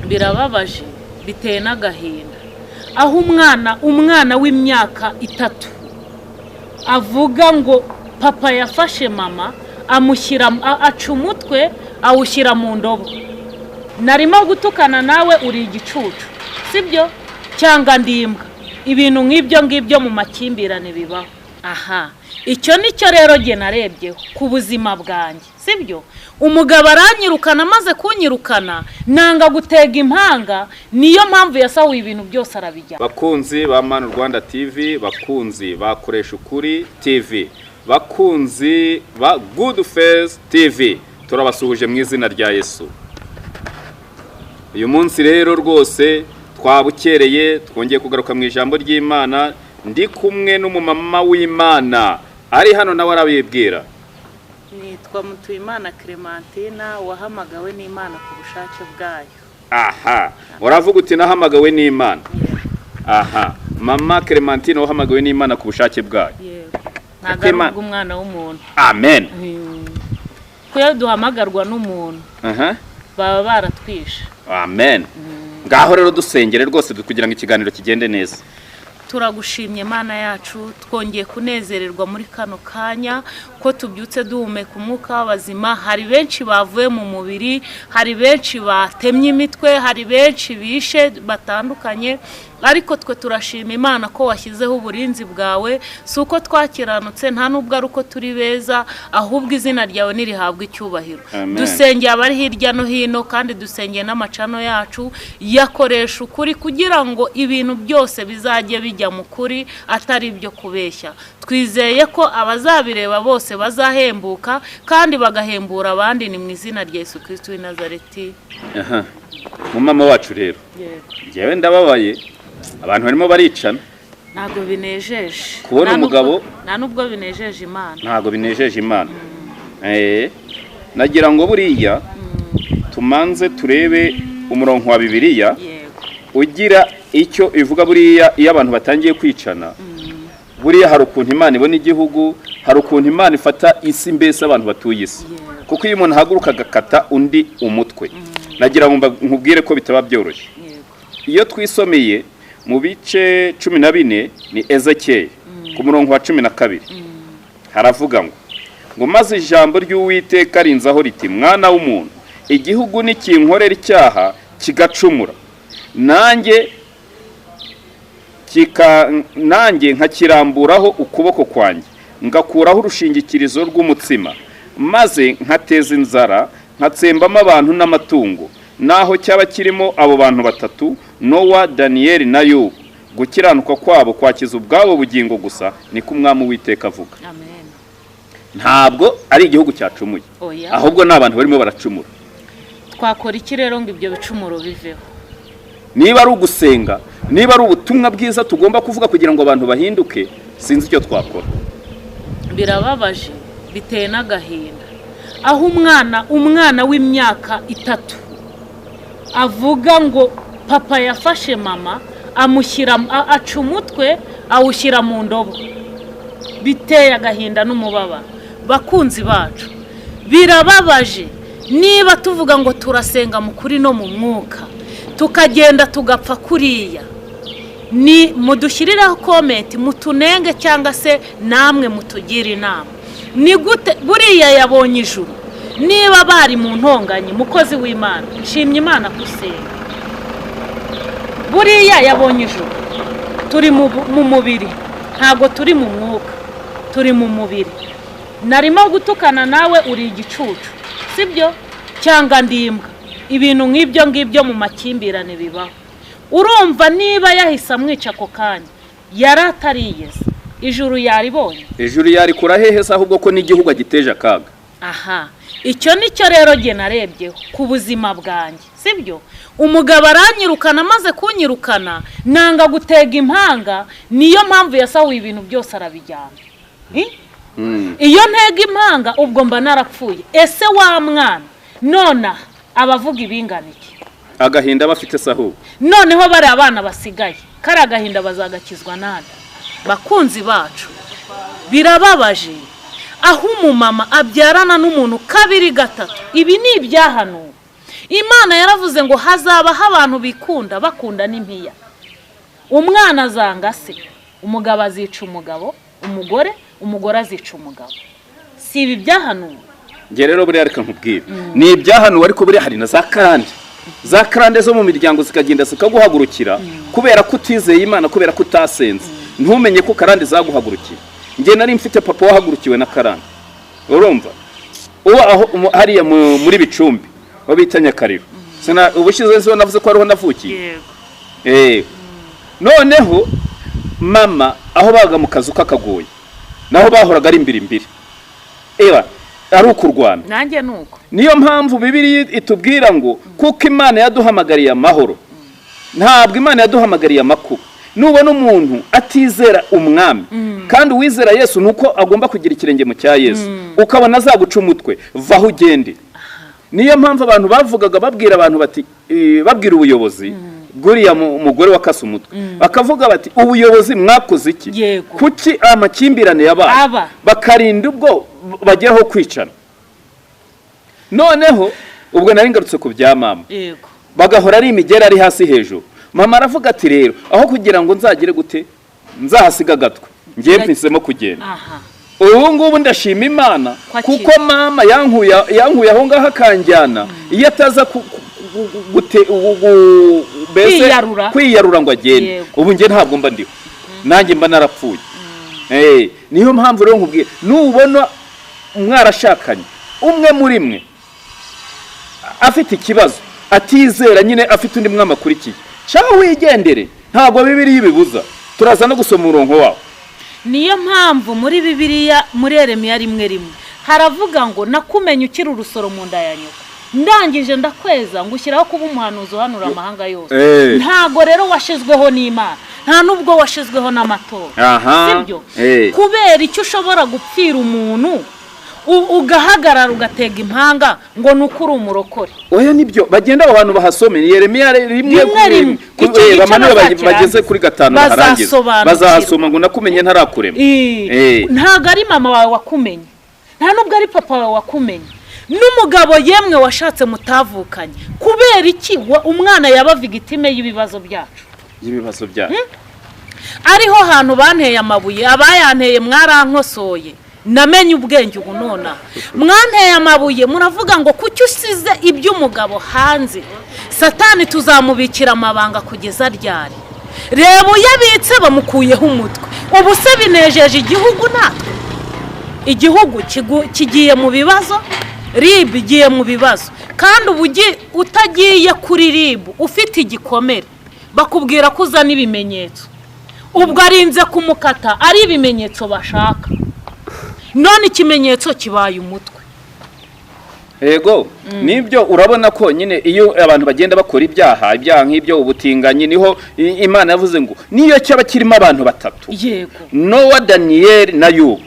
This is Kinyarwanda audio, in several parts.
birababaje biteye n'agahinda aho umwana w'imyaka 3 avuga ngo papa yafashe mama amushyira aca umutwe awushyira mu ndobo. Narimo gutukana nawe uri igicucu sibyo cyangwa ndimbwa. Ibintu nk'ibyo mu makimbirane bibaho. Aha icyo nicyo rero ge narebyeho ku buzima bwanjye sibyo. Umugabo aranyirukana maze kunyirukana nanga gutega impanga, niyo mpamvu yasahuye ibintu byose arabijya. Bakunzi ba Man Rwanda TV, bakunzi bakoresha ukuri TV, bakunzi ba Good Face TV, turabasuhuje mu izina rya Yesu. Uyu munsi rero rwose twabukereye twongeye kugaruka mu ijambo ry'Imana, ndi kumwe n'umumama w'Imana ari hano nawe arabibwira. Nitwa Mutuyimana Clementina, wahamagawe n'Imana ku bushake bwayo. Aha, uravuga uti nahamagawe n'Imana. Aha, mama Clementina wahamagawe n'Imana ku bushake bwayo. Yego. Nagaruka umwana w'umuntu. Amen. Kuya duhamagarwa n'umuntu. Aha. Baba baratwisha. Amen. Ngaho rero dusengere rwose kugira ngo ikiganiro kigende neza. Turagushimye Mana yacu, twongeye kunezererwa muri kano kanya ko tubyutse duhumeka umwuka w'abazima. Hari benshi bavuye mu mubiri, hari benshi batemye imitwe, hari benshi bishe batandukanye, ariko twe turashima Imana ko washyizeho uburinzi bwawe. Suko twakiranutse nta nubwo ari uko turi beza, ahubwo izina ryawe nirihabwa icyubahiro. Dusengeye abari hirya no hino kandi dusengeye n'amacano yacu yakoresha ukuri kugira ngo ibintu byose bizajye bijya mu kuri atari ibyo kubeshya. Twizeye ko abazabireba bose bazahembuka kandi bagahembura abandi, ni mu izina rya Yesu Kristo w'i Nazareti. Aha. Mama wacu rero. Yewe ndababaye. Abantu barimo baricana. Ntago binejeje. Kubona umugabo nta nubwo binejeje Imana. Ntago binejeje Imana. Nagira ngo buriya tumanze turebe umurongo wa Bibiliya ugira icyo ivuga buriya iyo abantu batangiye kwicana. Buriya hari ukuntu Imana ibona igihugu, hari ukuntu Imana ifata isi mbese abantu batuye isi. Kuko iyo umuntu ahaguruka agakata undi umutwe, nagira ngo nkubwire ko bitaba byoroshye. Iyo twisomeye mu bice 14 ni Ezekiel ku murongo wa 12 haravuga ngo maze ijambo ry'Uwiteka rinzaho riti, mwana w'umuntu, igihugu nikinkorera icyaha kigacumura, nanjye nkakiramburaho ukuboko kwanjye, ngakuraho urushingikirizo rw'umutsima, maze nkateza inzara, nkatsembamo abantu n'amatungo, naho cyaba kirimo abo bantu batatu, Nowa, Daniel na Yobu, gukiranuka kwabo kwakiza ubwabo bugingo gusa, niko Umwami Uwiteka avuga. Amen. Ntabwo ari igihugu cyacumuye, ahubwo n'abantu barimo baracumura. Twakora iki rero ngo ibyo bicumuro biveho? Niba ari ugusenga, niba ari ubutumwa bwiza tugomba kuvuga kugira ngo abantu bahinduke, sinzi icyo twakora. Birababaje biteye n'agahinda aho umwana w'imyaka 3 avuga ngo papa yafashe mama amushyira aca umutwe awushyira mu ndobo. Biteye agahinda n'umubabaro. Bakunzi bacu, birababaje niba tuvuga ngo turasenga mu kuri no mu mwuka, tukagenda tugapfa kuriya. Ni mudushyiriraho comment mutunenge cyangwa se namwe mutugira inama. Ni gute buriya yabonye ijuru? Niba bari mu ntonganye, mukozi w'Imana, nshimye Imana kusenga. Buriya yabonye ijuru. Turi mu mubiri, ntago turi mu mwuka, turi mu mubiri. Narimo gutukana nawe uri igicucu sibyo cyangwa ndimbwa. Ibintu nk'ibyo mu makimbirane bibaho. Urumva niba yahise amwica ako kanya yaratariyeze, ijuru yaribonye. Ijuru yari kurahehesa ahubwo ko n'igihugu agiteje akaga. Aha, icyo nicyo rero ge narebyeho ku buzima bwanjye sibyo. Umugabo aranyirukana maze kunyirukana nanga gutega impanga, niyo mpamvu yasahuye ibintu byose arabijyana. Iyo ntega impanga ubwo mba narapfuye. Ese wa mwana nona abavuga ibinganike agahinda bafite sahu, noneho bari abana basigaye, kari agahinda bazagakizwa nande? Bakunzi bacu, birababaje aho umumama abyarana n'umuntu 2 gatatu. Ibi ni ibyaha. Imana yaravuze ngo hazabaho abantu bikunda bakunda n'impiya. Umwana azanga se, umugabo azica umugabo, umugore azica umugabo. Si ibi byahanuwe? Nge rero buriya reka nkubwire, ni ibyahanuwe ariko buriya hari na za karande zo mu miryango zikagenda zikaguhagurukira kubera ko utizeye Imana, kubera ko utasenze, ntumenye ko karande zaguhagurukira. Nge nari mfite papa wahagurukiwe na karande, urumva uwo aho hariya muri Bicumbi babita Nyakariro. Ubushize nzo navuze ko ariho navukiye. Noneho mama aho baga mu kazu kakagoye naho bahoraga ari imbiri ari ukurwana. Nanjye nuko niyo mpamvu Bibiliya itubwira ngo kuko Imana yaduhamagariye amahoro, ntabwo Imana yaduhamagariye amakuba. Nubona umuntu atizera umwami kandi uwizera Yesu nuko agomba kugira ikirenge mu cya Yesu, ukabona azaguca umutwe, vaho ugende. Niyo mpamvu abantu bavugaga babwira abantu bati babwira ubuyobozi guriya mugore wakase umutwe, bakavuga bati ubuyobozi mwakoze iki? Kuki amakimbirane yabaye bakarinda ubwo bageraho kwicana? Noneho ubwo nari ngarutse ku bya mama, bagahora ari imigera ari hasi hejuru. Mama aravuga ati rero aho kugira ngo nzagire gute nzahasiga gatwe, ngiye mpisemo kugenda. Ubu ngubu ndashima Imana kuko mama yankuye aho ngaho akanjyana, iyo ataza kwiyarura ngo agende, ubu nge ntabwo mba ndiho, nanjye mba narapfuye. Niyo mpamvu rero nkubwiye, nubona mwarashakanye umwe muri mwe afite ikibazo, atizera nyine afite undi mwama akurikiye, shaho wigendere, ntabwo Bibiliya ibibuza. Turaza no gusoma umurongo wawo. Niyo mpamvu muri Bibiliya muri Yeremiya 1:1 haravuga ngo nakumenye ukiri urusoro mu nda ya nyoko, ndangije ndakweza ngushyiraho kuba umuhanuzi uhanura amahanga yose. Ntago rero washizweho n'Imana, nta nubwo washizweho n'amatora, sibyo? Kubera icyo ushobora gupfira umuntu ugahagarara ugatega impanga ngo nukuri umurokore. Oya nibyo bagenda abantu bahasome Yeremiya 1:1 bamanura bageze kuri 5 baharangiza bazahasoma ngo nakumenye ntarakurema. Ntago ari mama wawe wakumenye, nta nubwo ari papa wawe wakumenye, n'umugabo yemwe washatse mutavukanye. Kubera iki umwana yaba victime y'ibibazo byacu? Ariho hantu banteye amabuye, abayanteye mwarankosoye, namenye ubwenge ubu nona. Mwanteye amabuye muravuga ngo kuki usize iby'umugabo hanze, Satani tuzamubikira amabanga kugeza ryari? Reba yabitse bamukuyeho umutwe, ubu se binejeje igihugu natwe? Igihugu kigiye mu bibazo, RIB igiye mu bibazo, kandi ubu utagiye kuri RIB ufite igikomere bakubwira ko uzana ibimenyetso, ubwo arinze kumukata ari ibimenyetso bashaka, none ikimenyetso kibaye umutwe. Yego nibyo urabona ko nyine iyo abantu bagenda bakora ibyaha nk'ibyo ubutinganyi, niho Imana yavuze ngo niyo cyaba kirimo abantu batatu, Nowa, Daniel na Yobu,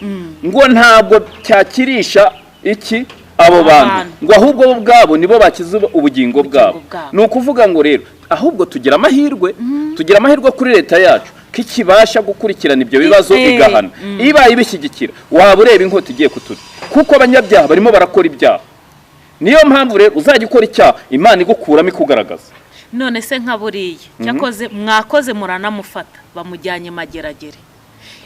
ngo ntabwo cyakirisha iki abo bantu, ngo ahubwo bo bwabo nibo bakize ubugingo bwabo. Ni ukuvuga ngo rero ahubwo tugira amahirwe kuri leta yacu kikibasha gukurikirana ibyo bibazo igahana. Ibaye ibishyigikira waba ureba inkota igiye kuturya, kuko abanyabyaha barimo barakora ibyaha. Niyo mpamvu rero uzajya ukora icyaha Imana igukuramo ikugaragaza. None se nka buriya cyakoze mwakoze muranamufata bamujyanye mageragere.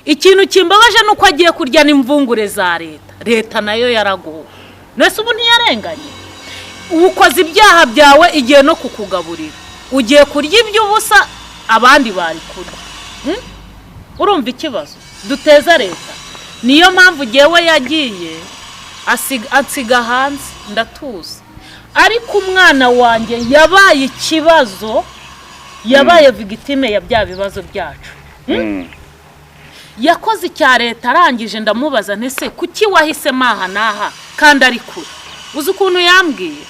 Ikintu kimbabaje nuko agiye kurya n'imvungure za leta nayo yaraguwe. Nese ubu ntiyarenganye, ukoze ibyaha byawe igiye no kukugaburira, ugiye kurya iby'ubusa abandi bari kurya. Urumva ikibazo duteza leta? Niyo mpamvu jewe yagiye asiga hanze ndatuza, ariko umwana wanjye yabaye ikibazo, yabaye victime ya bya bibazo byacu. Yakoze icya leta arangije ndamubaza ntese kuki wahisemo aha naha kandi ari kure? Uzi ukuntu yambwiye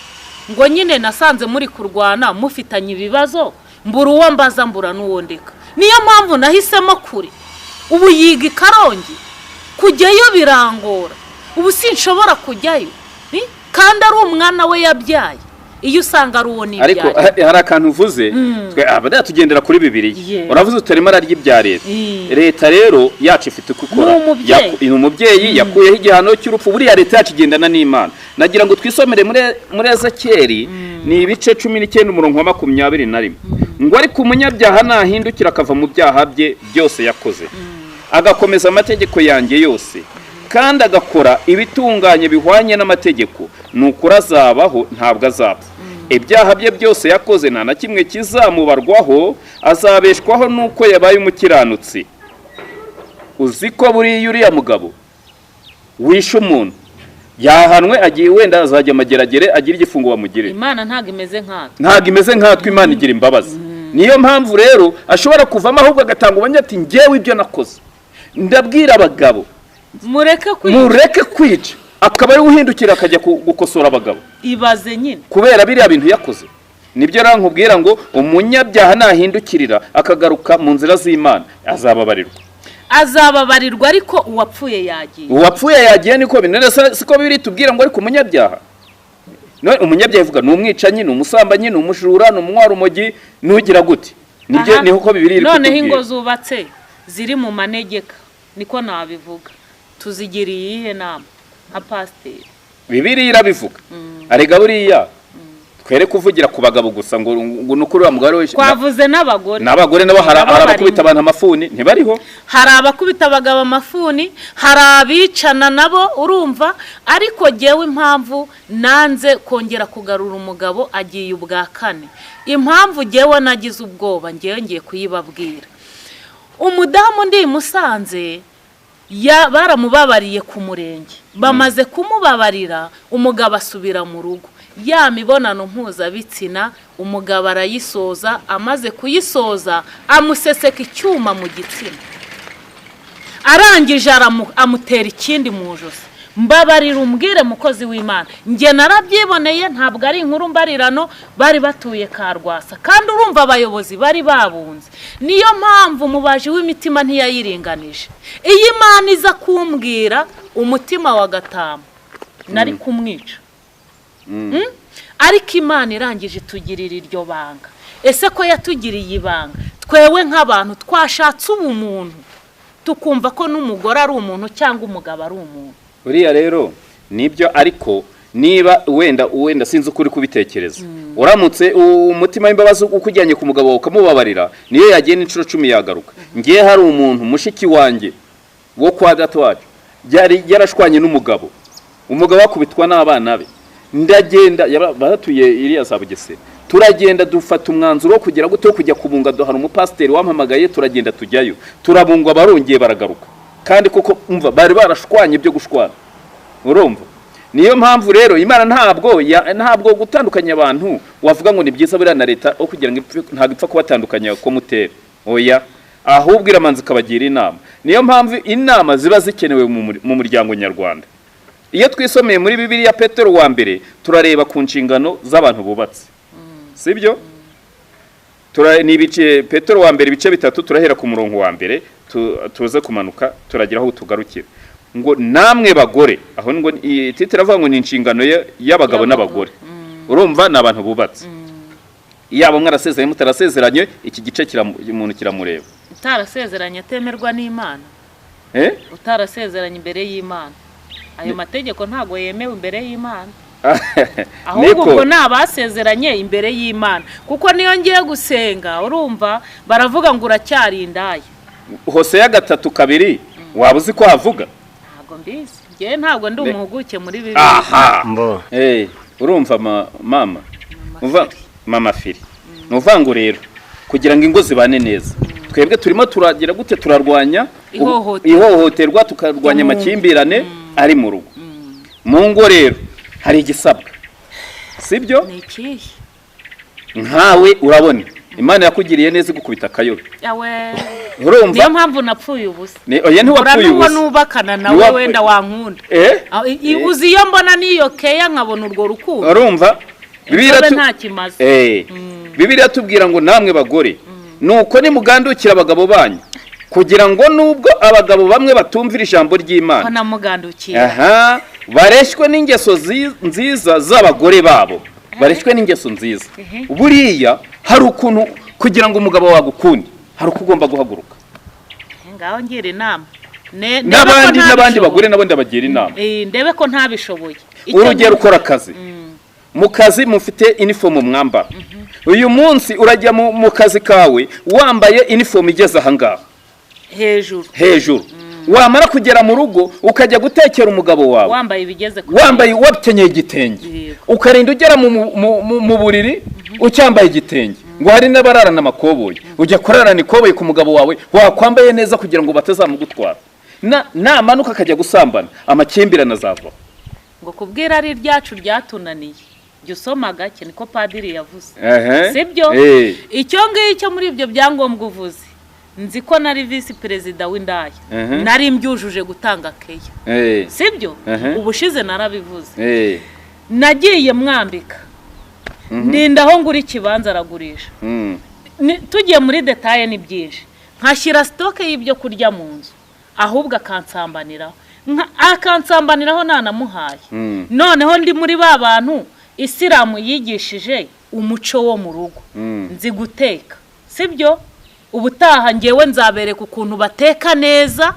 ngo nyine nasanze muri kurwana mufitanye ibibazo, mbura uwo mbaza mbura n'uwo ndeka, niyo mpamvu nahisemo kure. Ubu yiga Karongi, kujyayo birangora, ubu sinshobora kujyayo kandi ari umwana we yabyaye. Iyo usanga ari uwo nibyaye. Ariko hari akantu uvuze, twe abada tugendera kuri Bibiliya. Uravuze utarimo ararya ibya leta rero yacu ifite kukora. Ni umubyeyi yakuyeho igihano cy'urupfu, buriya leta yacu igendana n'Imana. Nagira ngo twisomere muri Ezekiyeli ni ibice 19 umurongo wa 21 ngo ariko umunyabyaha nahindukira akava mu byaha bye byose yakoze agakomeza amategeko yanjye yose kandi agakora ibitunganye bihwanye n'amategeko nuko azabaho ntabwo azapfa ibyaha bye byose yakoze nta na kimwe kizamubarwaho azabeshwaho nuko yabaye umukiranutsi uzi ko buriya uriya mugabo wishe umuntu yahanwe agiye wenda azajya amageragere agira igifungo bamugire Imana ntago imeze nkatwe Imana igira imbabazi niyo mpamvu rero ashobora kuvamo ahubwo agatanga ubanya ati ngewe ibyo nakoze ndabwira abagabo mureke kwica akaba ari uhindukira akajya gukosora abagabo ibaze nyine kubera biriya bintu yakoze nibyo rankubwira ngo umunyabyaha nahindukirira akagaruka mu nzira z'Imana azababarirwa ariko uwapfuye yagiye niko binene siko biri tubwira ngo ariko umunyabyaha no umunyabyaha ivuga ni umwicanyi ni umusambanyi ni umujura ni umwarumogi nugira gute nibyo niho ko bibiri iri kutubwira none ingo zubatse ziri mu manegeka niko nabivuga tuzigiriye ihe nama nka pasiteri bibiri irabivuga arega buriya twere kuvugira ku bagabo gusa ngo nukuri wa mugaro we twavuze n'abagore nabo hari abakubita abantu amafuni ntibariho hari abakubita abagabo amafuni hari abicana nabo urumva ariko jewe impamvu nanze kongera kugarura umugabo agiye ubwa kane impamvu jewe nagize ubwoba ngiye kuyibabwira umudamu ndi Musanze baramubabariye ku murenge bamaze kumubabarira umugabo asubira mu rugo ya mibonano mpuzabitsina umugabo arayisoza amaze kuyisoza amuseseka icyuma mu gitsina arangije amutera ikindi mu josi mbabarira umbwire mukozi w'Imana nge narabyiboneye ntabwo ari inkuru mbarirano bari batuye Karwasa kandi urumva abayobozi bari babunze niyo mpamvu mubaji w'imitima ntiyayiringanije iyi Imana iza kumbwira umutima wa Gatama nari kumwica ariko Imana irangije tugirira iryo banga ese ko yatugiriye ibanga twewe nk'abantu twashatse ubumuntu tukumva ko n'umugore ari umuntu cyangwa umugabo ari umuntu uriya rero nibyo ariko niba wenda sinzi ukuri kubitekereza uramutse umutima w'imbabazi ukujyanye ku mugabo ukamubabarira niyo yagiye n'inshuro 10 yagaruka ngiye hari umuntu mushiki wanjye wo kwa data wacu yarashwanye n'umugabo akubitwa n'abana be ndagenda baratuye iriya za Bugesera turagenda dufata umwanzuro wo kugira gute kujya kubunga dohana umupasiteri wampamagaye turagenda tujyayo turabungwa barongeye baragaruka kandi koko umva bari barashwanye byo gushwana urumva niyo mpamvu rero Imana ntabwo gutandukanya abantu wavuga ngo ni byiza buriya na leta o kugira ngo ntabwo ipfa kubatandukanya ko mutera oya ahubwo iramanza kabagira inama niyo mpamvu inama ziba zikenewe mu muryango nyarwanda iyo twisomeye muri Bibiliya Petero wa mbere turareba ku nshingano z'abantu bubatse sibyo nibice Petero wa mbere bice 3 turahera ku murongo wa mbere tuze kumanuka turagira aho tugarukira ngo namwe bagore aho ngo titira avuga ngo ni inshingano y'abagabo n'abagore urumva nabantu bubatse yabo mwarasezeranye mutarasezeranye iki gice umuntu kiramureba utarasezeranye atemerwa n'Imana utarasezeranye imbere y'Imana ayo mategeko ntago yemewe imbere y'Imana ahubwo ubwo nabasezeranye imbere y'Imana kuko niyo ngiye gusenga urumva baravuga ngo uracyarindaye Hoseya 3:2 waba uzi ko havuga ntago mbizi ngiye ntabwo ndi umuhuguke muri Bibiliya urumva mama mama firi nuvango rero kugira ngo ingo zibane neza twebwe turimo turagira gute turarwanya ihohoterwa tukarwanya amakimbirane ari mu rugo mu ngo rero hari igisabwa sibyo nkawe urabona Imana yakugiriye neza gukubita akayobe urumva niyo mpamvu napfuye ubusa oya ntiwapfuye ubusa nubakana nawe wenda wankunda uzi iyo mbona niyo keya nkabona urwo rukundo urumva Bibiliya tubwira ngo namwe bagore nuko nimugandukira abagabo banyu kugira ngo nubwo abagabo bamwe batumvira ijambo ry'Imana bareshywe n'ingeso nziza z'abagore babo bareshywe n'ingeso nziza buriya hari ukuntu kugira ngo umugabo wagukunde hari uko ugomba guhaguruka ngaho ngira inama n'abandi bagore nabo ndabagira inama ndebe ko ntabishoboye urugero ukora akazi mu kazi mufite uniform mwambara uyu munsi urajya mu kazi kawe wambaye uniform igeze aha ngaha hejuru wamara kugera mu rugo ukajya gutekera umugabo wawe wambaye wakenyeye igitenge ukarinda ugera mu buriri ucyambaye igitenge ngo hari n'abararana amakoboyi ujya kurarana ikoboyi ku mugabo wawe wakwambaye neza kugira ngo batazamugutwara namanuka akajya gusambana amakimbirane azava ngo kubwira ari ryacu ryatunaniye jya usoma gake niko padiri yavuze sibyo icyo ngicyo muri ibyo byangombwa uvuze nzi ko nari visi perezida w'indaya nari mbyujuje gutanga keya sibyo ubushize narabivuze nagiye mwambika nindaho ngura ikibanza aragurisha tugiye muri detaye ni byinshi nkashyira sitoke y'ibyo kurya mu nzu ahubwo akansambaniraho nanamuhaye noneho ndi muri ba bantu isilamu yigishije umuco wo mu rugo nzi guteka sibyo ubutaha ngewe nzabereka ukuntu bateka neza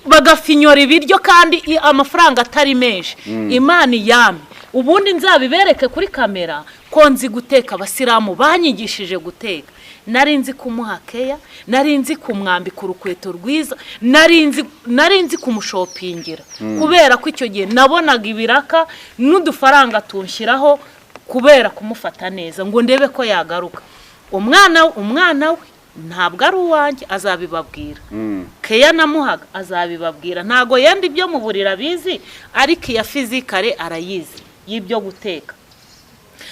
bagafinyora ibiryo kandi amafaranga atari menshi imana iyame ubundi nzabibereke kuri kamera ko nzi guteka abasilamu banyigishije guteka nari nzi kumuha keya nari nzi kumwambika urukweto rwiza nari nzi kumushopingira kubera ko icyo gihe nabonaga ibiraka n'udufaranga tunshyiraho kubera kumufata neza ngo ndebe ko yagaruka umwana we ntabwo ari uwanjye azabibabwira keya namuhaga azabibabwira ntago yenda ibyo mu burira bizi ariko iya fizikare arayizi y'ibyo guteka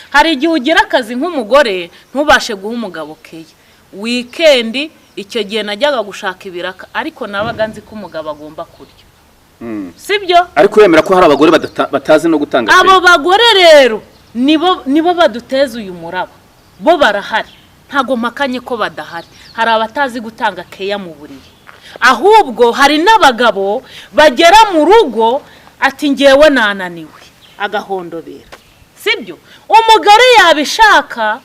hari igihe ugira akazi nk'umugore ntubashe guha umugabo keya wikendi icyo gihe najyaga gushaka ibiraka ariko nabaga nzi ko umugabo agomba kurya sibyo ariko wemera ko hari abagore batazi no gutanga keya abo bagore rero nibo baduteza uyu muraba bo barahari ntago mpakanye ko badahari hari abatazi gutanga keya mu buriri ahubwo hari n'abagabo bagera mu rugo ati ngewe nananiwe agahondobera sibyo umugore yabishaka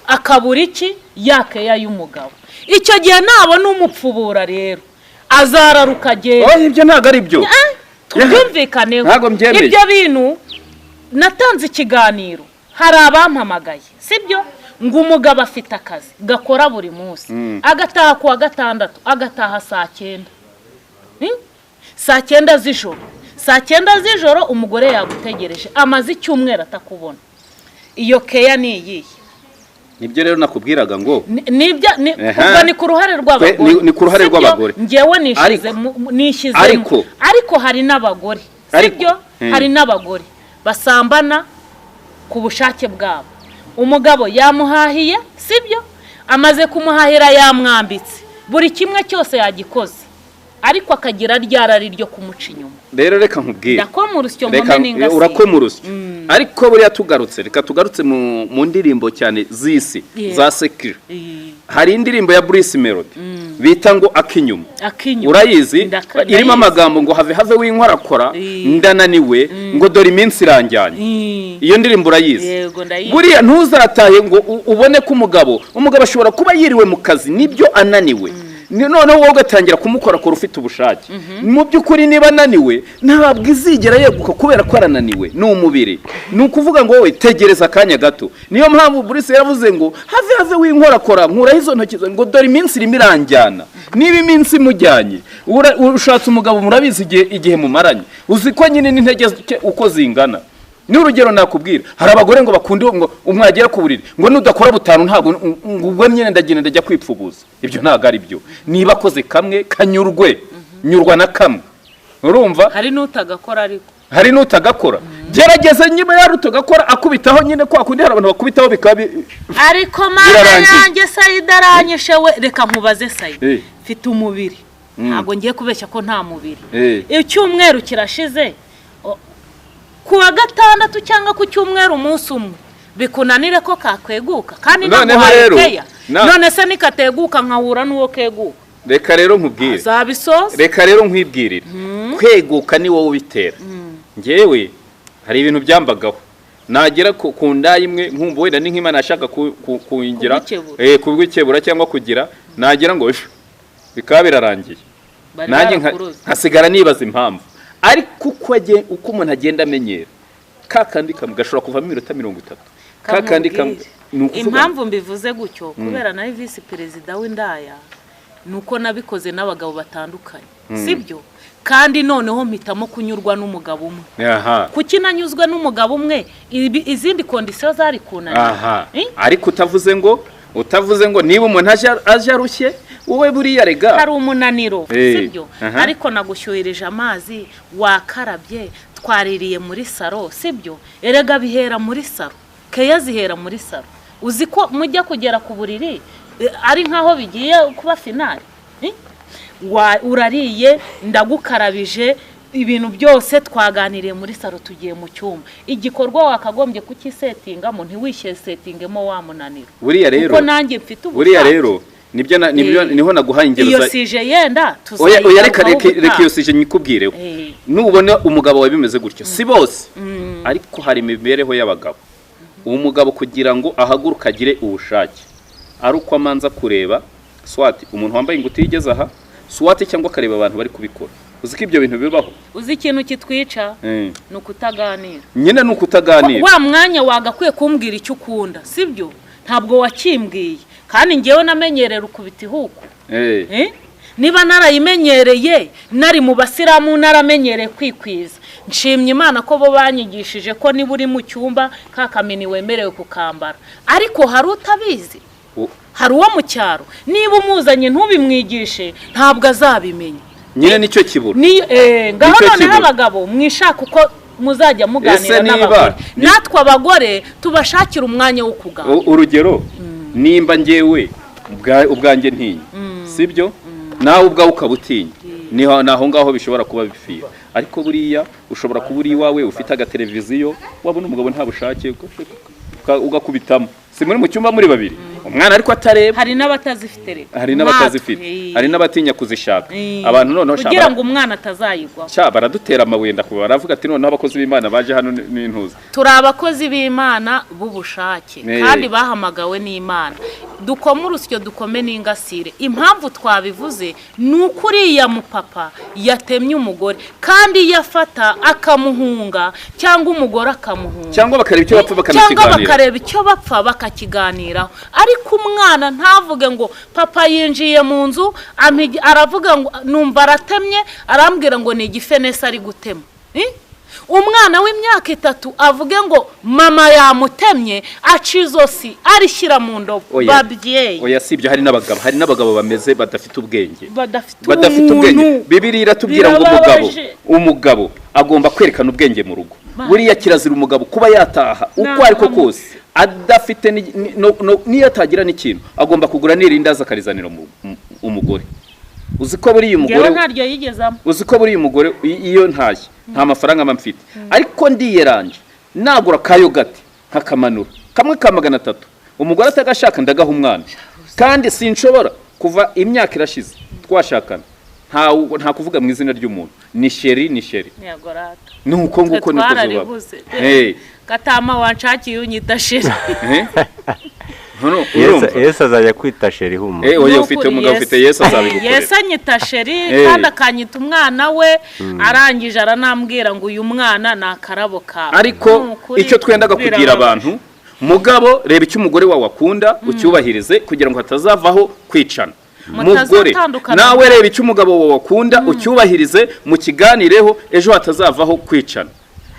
akabura iki yakeya y'umugabo icyo gihe nabona umupfubura rero azararuka agenda ibyo ntago ari byo tubyumvikaneho ibyo bintu natanze ikiganiro hari abampamagaye sibyo ngo umugabo afite akazi gakora buri munsi agataha kuwa gatandatu agataha saa 9 saa 9 z'ijoro saa 9 z'ijoro umugore yagutegereje amaze icyumweru atakubona iyo keya ni iyihe nibyo rero nakubwiraga ngo nibyo ni ku ruhare rw'abagore ni ku ruhare rw'abagore ngewe nishizemo ariko hari n'abagore sibyo hari n'abagore basambana ku bushake bwabo umugabo yamuhahiye sibyo amaze kumuhahira yamwambitse buri kimwe cyose yagikoze ariko akagira ryarari ryo kumuca inyuma rero reka nkubwire ndakomurusyo mbone n'ingasi urakomurusyo ariko buriya tugarutse mu ndirimbo cyane z'isi za sekire hari indirimbo ya Bruce Melody bita ngo akinyuma urayizi irimo amagambo ngo have w'inkorakora ndananiwe ngo dore iminsi iranjyanye iyo ndirimbo urayizi buriya ntuzatahe ngo ubone ko umugabo ashobora kuba yiriwe mu kazi nibyo ananiwe noneho wowe ugatangira kumukora ufite ubushake mu by'ukuri niba ananiwe ntabwo izigera yeguka kubera ko arananiwe ni umubiri ni ukuvuga ngo wowe tegereza akanya gato niyo mpamvu Bruce yaravuze ngo have w'inkorakora nkuraho izo ntoki ngo dore iminsi irimo iranjyana niba iminsi imujyanye ushatse umugabo murabizi igihe mumaranye uzi ko nyine n'intege uko zingana n'urugero nakubwira hari abagore ngo bakunde ngo umwagera ku buriri ngo nudakora butanu ntabwo ubwo nyine ndajya kwipfubuza ibyo ntago ari byo niba akoze kamwe nyurwa na kamwe urumva hari n'utagakora ariko hari n'utagakora gerageza nyuma yarutagakora akubitaho nyine kwa kundi hari abantu bakubitaho bikaba ariko mana yanjye Saida aranyishe we reka nkubaze Saida mfite umubiri ntabwo ngiye kubeshya ko nta mubiri icyumweru kirashize kuwa gatandatu cyangwa ku cyumweru umunsi umwe bikunanire ko kakweguka kandi namuhaye keya none se nikateguka nkahura n'uwo keguka reka rero nkubwire azabisoza reka rero nkwibwirire kweguka ni wowe ubitera ngewe hari ibintu byambagaho nagera ku ndayi imwe nkumva wenda ni nk'Imana ashaka kuingira kubwikebura cyangwa kugira nagira ngo bikaba birarangiye nanjye nkasigara nibaza impamvu ariko uko umuntu agenda amenyera kakandi kamwe gashobora kuvamo iminota 30 kakandi kamwe impamvu mbivuze gutyo kubera na vice perezida w'indaya nuko nabikoze n'abagabo batandukanye sibyo kandi noneho mpitamo kunyurwa n'umugabo umwe kuki nanyuzwe n'umugabo umwe izindi conditions zari kunana ariko utavuze ngo niba umuntu aje arushye wowe buriya rega hari umunaniro sibyo ariko nagushyuhirije amazi wakarabye twaririye muri saro sibyo erega bihera muri saro keya zihera muri saro uzi ko mujya kugera ku buriri ari nkaho bigiye kuba finale urariye ndagukarabije ibintu byose twaganiriye muri saro tugiye mu cyumba igikorwa wakagombye kukisetingamo ntiwishyire setingemo wa munaniro buriya rero kuko nanjye mfite buriya rero nibyo niho naguhaye ingero iyo sije yenda oya reka iyo sije nyikubwireho nubona umugabo wabimeze gutyo si bose ariko hari imibereho y'abagabo umugabo kugira ngo ahaguruka agire ubushake ari uko amanza kureba swati umuntu wambaye ingutiya igeze aha swati cyangwa akareba abantu bari kubikora uzi ko ibyo bintu bibaho uzi ikintu kitwica ni ukutaganira nyine ni ukutaganira wa mwanya wagakwiye kumbwira icyo ukunda sibyo ntabwo wakimbwiye kandi ngewe namenyerera ukubita ihuku niba narayimenyereye nari mu basiramu naramenyereye kwikwiza nshimye Imana ko bo banyigishije ko niba uri mu cyumba kakamini wemerewe kukambara ariko hari utabizi hari uwo mu cyaro niba umuzanye ntubimwigishe ntabwo azabimenya nyine nicyo kibura ngaho noneho abagabo mwishaka uko muzajya muganira n'abagore natwe abagore tubashakira umwanya wo kuganira urugero nimba ngewe ubwanjye ntinya sibyo nawe ubwawe ukabutinya naho ngaho bishobora kuba bipfira ariko buriya ushobora kuba uri iwawe ufite agateleviziyo wabona umugabo nta bushake ugakubitamo si muri mu cyumba muri babiri umwana ariko atareba hari n'abatazifite rero hari n'abatinya kuzishaka abantu noneho kugira ngo umwana atazayigwaho baradutera amabuye ndakuba baravuga ati noneho abakozi b'Imana baje hano n'intuza turi abakozi b'Imana b'ubushake kandi bahamagawe n'Imana dukoma urusyo dukome n'ingasire impamvu twabivuze nuko uriya mupapa yatemye umugore kandi yafata akamuhunga cyangwa umugore akamuhunga cyangwa bakareba icyo bapfa bakakiganiraho ariko umwana ntavuge ngo papa yinjiye mu nzu aravuga ngo numva aratemye arambwira ngo ni igifenesi ari gutema umwana w'imyaka 3 avuge ngo mama yamutemye acizosi arishyira mu ndobo babyeyi oya sibyo hari n'abagabo bameze badafite ubwenge Bibiliya iratubwira ngo umugabo agomba kwerekana ubwenge mu rugo buriya kirazira umugabo kuba yataha uko ariko kose adafite niyo atagira n'ikintu agomba kugura n'irindaza akarizanira umugore uzi ko buriya umugore ntaryo yigezamo uzi ko buriya umugore iyo ntashye nta mafaranga mfite ariko ndiyeranje nagura kayogati nkakamanura kamwe ka 300 umugore atagashaka ndagaha umwana kandi sinshobora kuva imyaka irashize twashakana nta kuvuga mu izina ry'umuntu ni sheri yagorata nuko nguko niko zuba Gatama wanshakiye unyita sheri Yesu azajya kwita sheri humo oya ufite umugabo ufite Yesu azabigukorera Yesu anyita sheri kandi akanyita umwana we arangije aranambwira ngo uyu mwana ni akarabo kawe ariko icyo twendaga kugira abantu mugabo reba icyo umugore wawe akunda ucyubahirize kugira ngo hatazavaho kwicana mugore nawe reba icyo umugabo wawe akunda ucyubahirize mu kiganireho ejo hatazavaho kwicana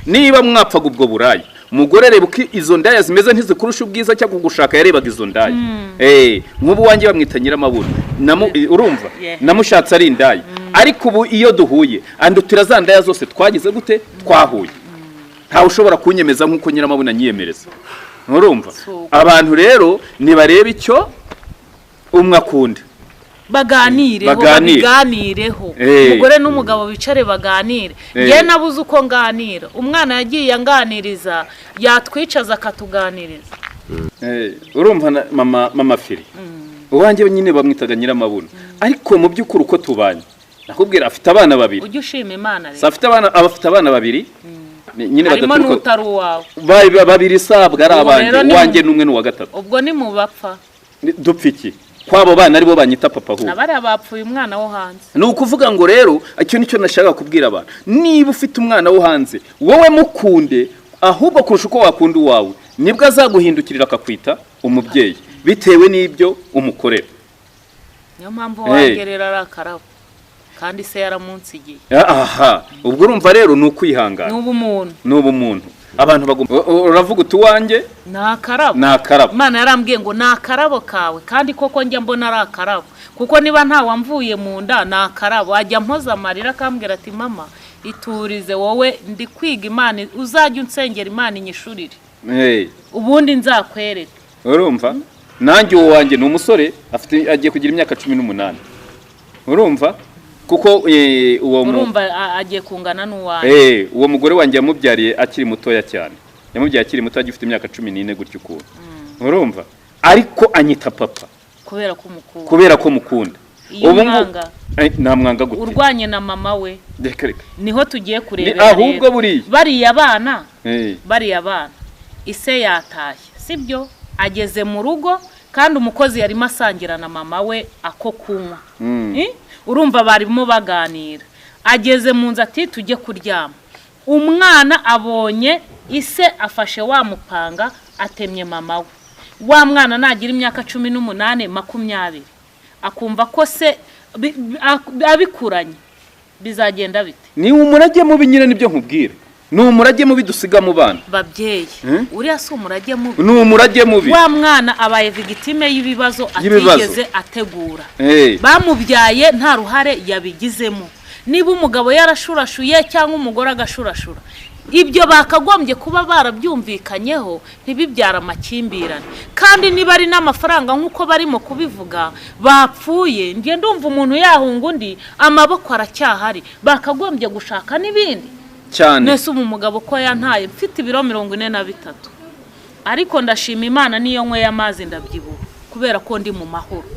niba mwapfaga ubwo burayi mugore reba uko izo ndaya zimeze ntizikurusha ubwiza cyangwa kugushaka yarebaga izo ndaya nk'ubu wanjye bamwita nyiramabuno urumva namushatse ari indaya ariko ubu iyo duhuye andutira za ndaya zose twagize gute twahuye ntawe ushobora kunyemeza nk'uko nyiramabuno anyiyemereza urumva abantu rero nibareba icyo umwe akunda baganireho umugore n'umugabo bicare baganire nge nabuze uko nganira umwana yagiye anganiriza yatwicaza akatuganiriza urumva mama firi uwanjye nyine bamwitaga nyiramabuno ariko mu by'ukuri uko tubanye nakubwira afite abana babiri ujye ushima Imana rero afite abana babiri nyine badaturuka babiri sabwa ari abanje uwanjye n'umwe n'uwa gatatu ubwo ni mu bapfa dupfiki kwabo bana aribo banyita papa hu nabari abapfuye umwana wo hanze ni ukuvuga ngo rero icyo nicyo nashaka kubwira abantu niba ufite umwana wo hanze wowe mukunde ahubwo kurusha uko wakunda uwawe nibwo azaguhindukirira akakwita umubyeyi bitewe n'ibyo umukorera. niyo mpamvu wagerera ari akarabo kandi se yaramunsigiye. Aha ubwo urumva rero ni ukwihangana, n'ubumuntu abantu bagomba. Uravuga utuwanjye nakarabo Imana yarambwiye ngo nakarabo kawe, kandi koko njya mbona ari akarabo, kuko niba nta wamvuye mu nda nakarabo. Ajya mpoza amarira akambwira ati mama iturize wowe ndi kwiga Imana, uzajya unsengera Imana inyishurire ubundi nzakwereka. Urumva nanjye uwo wanjye ni umusore agiye kugira imyaka 18. Urumva kuko urumva agiye kungana n'uwanjye. Uwo mugore wanjye yamubyariye akiri mutoya cyane, yamubyariye akiri muto agifite imyaka 14 gutyo ukuntu. Urumva ariko anyita papa kubera ko mukunda. Ubu namwanga gute urwanye na mama we niho tugiye kurebera. Ahubwo bariya bana ise yatashye sibyo, ageze mu rugo kandi umukozi yarimo asangira na mama we ako kunywa. Urumva barimo baganira, ageze mu nzu ati tujye kuryama. Umwana abonye ise afashe wa mupanga atemye mama we. Wa mwana nagira imyaka 18 20 akumva ko se abikuranye bizagenda bite? Ni umurage mubi nyine nibyo nkubwira, ni umurage mubi dusiga mu bana babyeyi. Uriya si umurage mubi, ni umurage mubi. Wa mwana abaye victime y'ibibazo atigeze ategura. Bamubyaye nta ruhare yabigizemo. Niba umugabo yarashurashuye cyangwa umugore agashurashura, ibyo bakagombye kuba barabyumvikanyeho ntibibyara amakimbirane. Kandi niba ari n'amafaranga nk'uko barimo kubivuga bapfuye, ngiye ndumva umuntu yahunga undi amaboko aracyahari, bakagombye gushaka n'ibindi cyane. Nese umugabo ko yantaye mfite ibiro 43, ariko ndashima Imana niyo nkwe y'amazi ndabyibuha kubera ko ndi mu mahoro.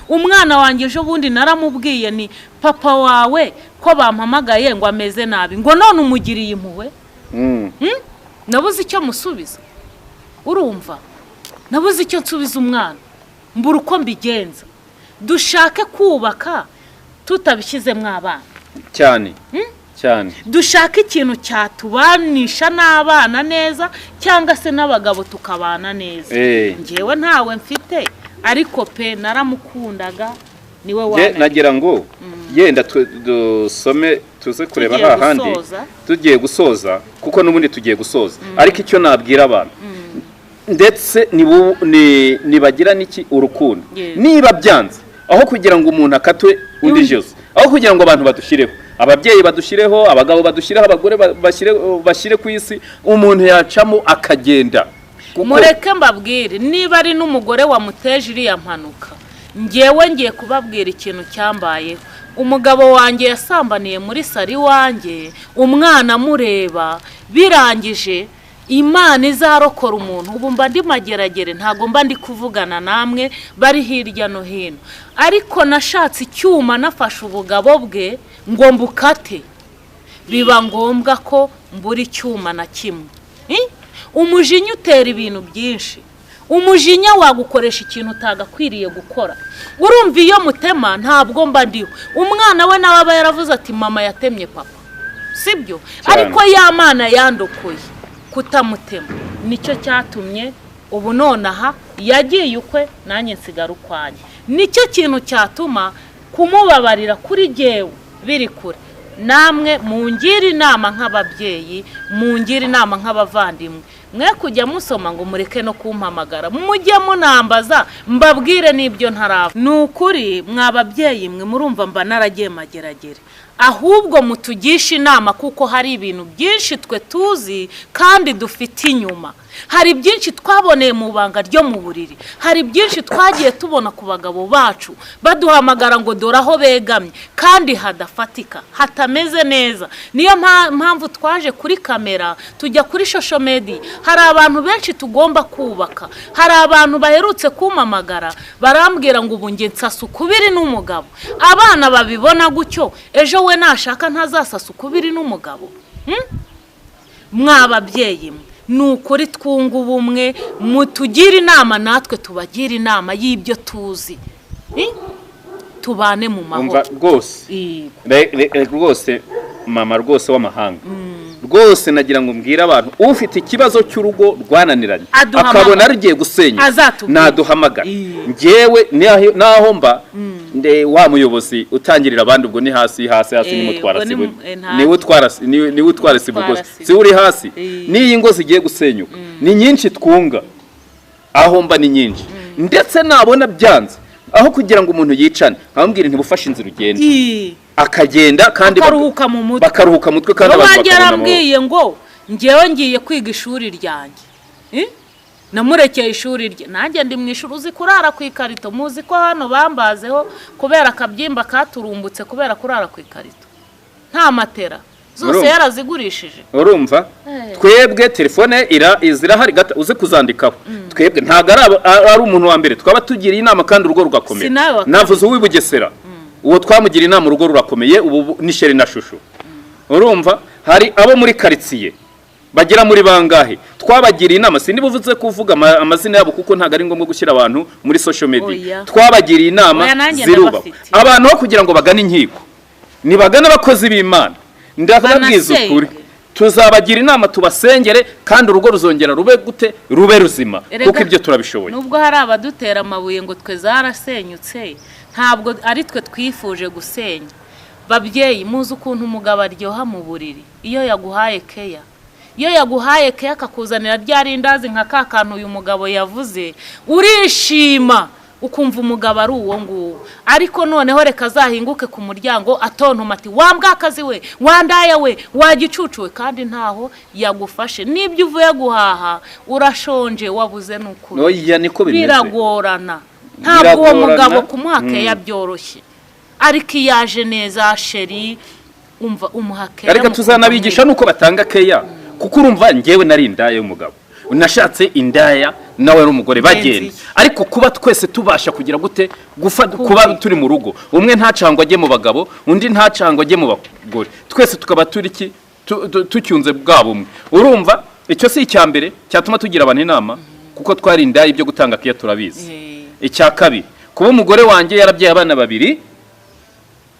Umwana wanjye ejo bundi naramubwiye ni papa wawe ko bampamagaye ngo ameze nabi, ngo none umugiriye impuhwe. Nabuze icyo musubiza. Urumva nabuze icyo nsubiza umwana, mbura uko mbigenza. Dushake kubaka tutabishyizemo abana cyane. Dushaka ikintu cyatubanisha n'abana neza, cyangwa se n'abagabo tukabana neza. Ngewe ntawe mfite, ariko pe naramukundaga niwe wana. Nagira ngo yenda dusome tuze kureba hahandi tugiye gusoza, kuko n'ubundi tugiye gusoza. Ariko icyo nabwira abantu ndetse nibagira niki urukundo, niba byanze aho kugira ngo umuntu akatwe undi jose, aho kugira ngo abantu badushireho, ababyeyi badushireho, abagabo badushireho, abagore bashyire ku isi, umuntu yacamo akagenda. Mureke mbabwire, niba ari n'umugore wamuteje iriya mpanuka, ngewe ngiye kubabwira ikintu cyambayeho. Umugabo wanjye yasambaniye muri sari wanjye, umwana mureba, birangije Imana izarokora umuntu. Ubu mba ndi mageragere, ntago mba ndi kuvugana namwe bari hirya no hino, ariko nashatse icyuma nafashe ubugabo bwe ngo mbukate, biba ngombwa ko mbura icyuma na kimwe. Umujinya utera ibintu byinshi. Umujinya wagukoresha ikintu utagakwiriye gukora. Urumva iyo mutema ntabwo mba ndiho. Umwana we nawe aba yaravuze ati mama yatemye papa, sibyo? Ariko ya Mana yandokoye kutamutema, nicyo cyatumye ubu nonaha yagiye ukwe nanjye nsigara ukwanjye. Nicyo kintu cyatuma kumubabarira kuri jewe biri kure. Namwe mungira inama nk'ababyeyi, mungira inama nk'abavandimwe, mwe kujya musoma ngo mureke no kumpamagara, mujye munambaza mbabwire n'ibyo ntarava. Nukuri mwababyeyi mwe murumva mba naragiye mageragere, ahubwo mutugisha inama, kuko hari ibintu byinshi twe tuzi kandi dufite inyuma. Hari byinshi twaboneye mu banga ryo mu buriri, hari byinshi twagiye tubona ku bagabo bacu baduhamagara ngo dore aho begamye kandi hadafatika, hatameze neza. Niyo mpamvu twaje kuri kamera, tujya kuri social media. Hari abantu benshi tugomba kubaka. Hari abantu baherutse kumpamagara barambwira ngo ubu nge nsasa ukubiri n'umugabo. Abana babibona gutyo, ejo we nashaka ntazasasa ukubiri n'umugabo. Mwababyeyi mwe, nukuri twunga ubumwe, mutugira inama natwe tubagira inama y'ibyo tuzi, tubane mu mahoro. Rwose mama rwose w'amahanga, rwose nagira ngo mbwire abantu ufite ikibazo cy'urugo rwananiranye akabona rugiye gusenya naduhamagara njyewe naho mba wa muyobozi utangirira abandi ubwo ni hasi niwe utwara sibugozi si uri hasi n'iyi ngo zigiye gusenyuka ni nyinshi twunga aho mba ni nyinshi ndetse nabona byanze aho kugira ngo umuntu yicane nkabambwira ntibufashe inzira ugenda akagenda kandi bakaruhuka mutwe kandi abantu bakabona ngo njyewe ngiye kwiga ishuri ryanjye namurekeye ishuri rye nanjye ndi mu ishuri uzi kurara ku ikarito muzi ko hano bambazeho kubera akabyimba katurumbutse kubera kurara ku ikarito nta matera zose yarazigurishije urumva twebwe telefone zirahari uze kuzandikaho twebwe ntago ari umuntu wa mbere twaba tugira inama kandi urugo rugakomeye navuze uw'ibugesera uwo twamugira inama urugo rurakomeye ubu ni sheri na shushu urumva hari abo muri karitsiye bagera muri bangahe twabagira inama sindi buvuze kuvuga amazina yabo kuko ntago ari ngombwa gushyira abantu muri social media twabagira inama ziruba abantu bo kugira ngo bagane inkiko nibagana abakozi b'Imana ndababwiza ukuri tuzabagira inama tubasengere kandi urugo ruzongera rube gute rube ruzima kuko ibyo turabishoboye nubwo hari abadutera amabuye ngo twe zarasenyutse ntabwo ari twe twifuje gusenya babyeyi muzi ukuntu umugabo aryoha mu buriri iyo yaguhaye keya akakuzanira rya rindazi nka ka kantu uyu mugabo yavuze urishima ukumva umugabo ari uwo nguwo ariko noneho reka azahinguke ku muryango atontoma ati wambwakazi we wandaya we wagicucuwe kandi ntaho yagufashe n'ibyo uvuye guhaha urashonje wabuze n'ukuri biragorana ntabwo uwo mugabo kumuha keya byoroshye ariko iyaje neza sheri umva umuha keya reka tuzanabigisha nuko batanga keya kuko urumva njyewe nari indaya y'umugabo unashatse indaya nawe n'umugore bagenda ariko kuba twese tubasha kugira gute kuba turi mu rugo umwe ntacangwa ajye mu bagabo undi ntacangwa ajye mu bagore twese tukaba turi tucyunze bwa bumwe urumva icyo si icya mbere cyatuma tugira abantu inama kuko twari indaya ibyo gutanga keya turabizi icya kabiri kuba umugore wanjye yarabyaye abana babiri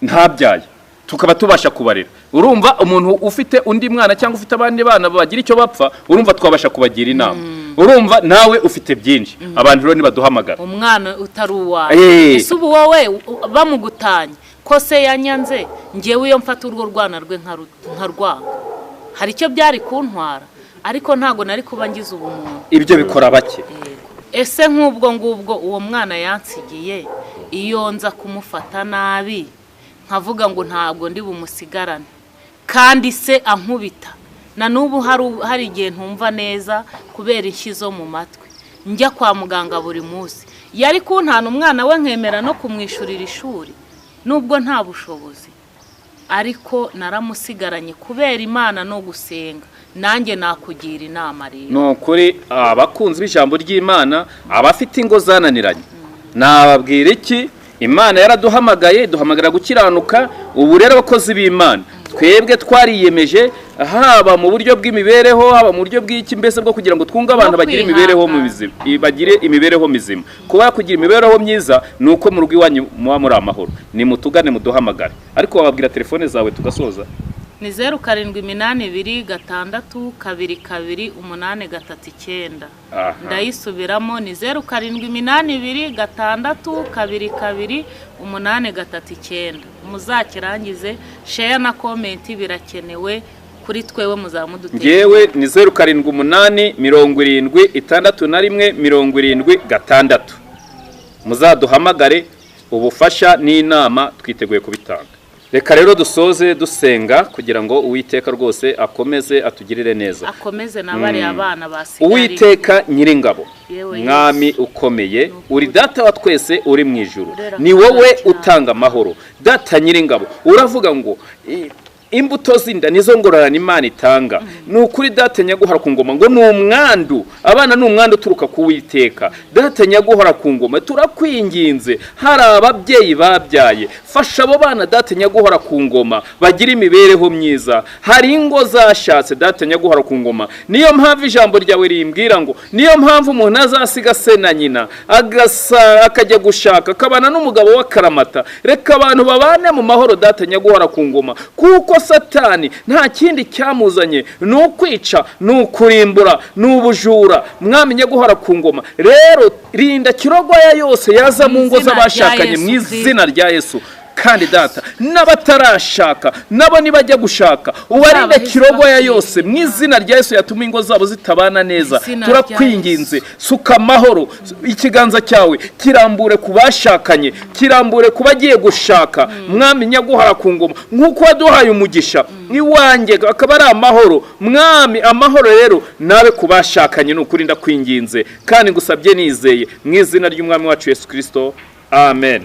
ntabyaye tukaba tubasha kubarera urumva umuntu ufite undi mwana cyangwa ufite abandi bana bagira icyo bapfa urumva twabasha kubagira inama urumva nawe ufite byinshi abantu rero nibaduhamagara umwana utari uwawe ese ubu wowe bamugutanye ko se yanyanze ngewe iyo mfata urwo rwana rwe nkarwanga hari icyo byari kuntwara ariko ntago nari kuba ngize ubumuntu ibyo bikora bake ese nk'ubwo ngubwo uwo mwana yansigiye iyo nza kumufata nabi nkavuga ngo ntabwo ndi bumusigarane kandi se ankubita na n'ubu hari igihe ntumva neza kubera inshyi zo mu matwi njya kwa muganga buri munsi yari kuntana umwana we nkemera no kumwishyurira ishuri nubwo nta bushobozi ariko naramusigaranye kubera Imana no gusenga nanjye nakugira inama rero nukuri abakunzi b'ijambo ry'Imana abafite ingo zananiranye nababwira iki Imana yaraduhamagaye duhamagara gukiranuka ubu rero abakozi b'Imana twebwe twariyemeje haba mu buryo bw'imibereho haba mu buryo bw'iki mbese bwo kugira ngo twunge abantu bagire imibereho mizima kuba kugira imibereho myiza nuko mu rugo iwanyu muba muri amahoro ni mutugane muduhamagare ariko wababwira telefone zawe tugasoza ni 0782228839 ndayisubiramo ni 0782228839 muzakirangize share na comment birakenewe kuri twewe muzamuduteye ngewe ni 07886176 muzaduhamagare ubufasha n'inama twiteguye kubitanga reka rero dusoze dusenga kugira ngo Uwiteka rwose akomeze atugirire neza akomeze nabari abana basigari Uwiteka nyiringabo mwami ukomeye uri data wa twese uri mu ijuru ni wowe utanga amahoro data nyiringabo uravuga ngo imbuto zinda nizo ngororana Imana itanga nukuri data nyaguhora ku ngoma ngo numwandu abana numwandu turuka ku Uwiteka data nyaguhora ku ngoma turakwinginze hari ababyeyi babyaye fasha abo bana data nyaguhora ku ngoma bagira imibereho myiza hari ingo zashatse data nyaguhora ku ngoma niyo mpamvu ijambo ryawe rimbwira ngo niyo mpamvu umuntu azasiga se na nyina akajya gushaka kabana n'umugabo w'akaramata reka abantu babane mu mahoro data nyaguhora ku ngoma kuko kuko Satani nta kindi cyamuzanye ni ukwica, ni ukurimbura, ni ubujura. Mwamenye guhora ku ngoma. Rero rinda kirogoya yose yaza mu ngo z'abashakanye mu izina rya Yesu. Kandi data n'abatarashaka nabo nibajya gushaka ubarinde kirogoya yose mu izina rya Yesu yatuma ingo zabo zitabana neza. Turakwinginze suka amahoro, ikiganza cyawe kirambure ku bashakanye, kirambure ku bagiye gushaka. Mwami nyaguhara ku ngoma nk'uko waduhaye umugisha iwanjye akaba ari amahoro. Mwami amahoro rero nabe ku bashakanye n'ukuri ndakwinginze kandi ngusabye nizeye mu izina ry'umwami wacu Yesu Kristo, amen.